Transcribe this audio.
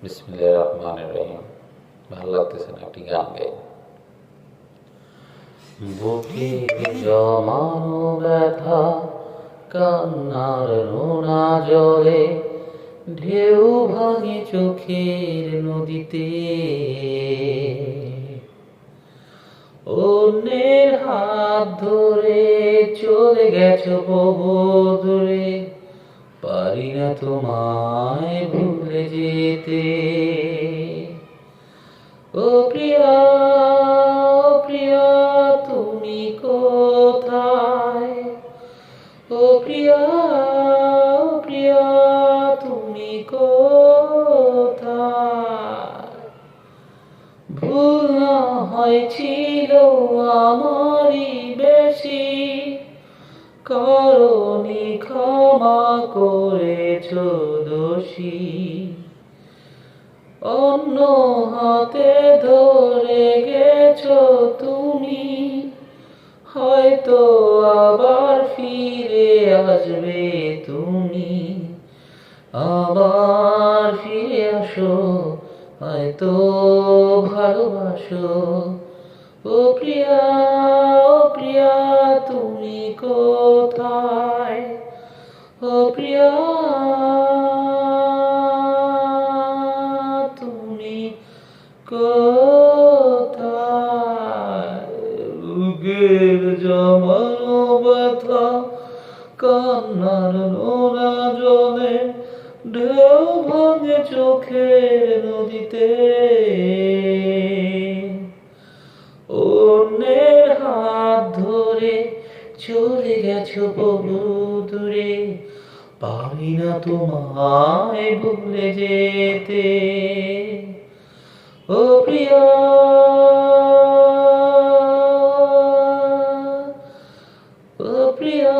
বিসমিল্লাহির রহমানির রহিম। ভালো লাগতেছে না একটি গান গাই। বুকে জমানো ব্যথা কান্নার নোনা জলে ঢেউ ভাঙে চোখের নদীতে। অন্যের হাত ধরে চলে গেছো বহু দূরে, পারি না তোমায় ভুলে যেতে। ও প্রিয়া, ও প্রিয়া তুমি কোথায়? ও প্রিয়া, ও প্রিয়া তুমি কোথায়? ভুল না হয়েছিল আমারই বেশি, করনি ক্ষমা করেছ দোষী। অন্য হাতে ধরে গেছো তুমি, হয়তো আবার ফিরে আসবে তুমি। আবার ফিরে আসো, হয়তো ভালোবাসো। ও প্রিয়া, ও প্রিয়া তুমি কোথায়? ও প্রিয়া তুমি কোথায়? বুকের জমানো ব্যথা কান্নার নোনা জলে ঢেউ ভাঙে চোখের নদীতে। অন্যের হাত ধরে চলে গেছো বহু দূরে, পারি না তোমায় ভুলে যেতে। ও প্রিয়া, ও প্রিয়া।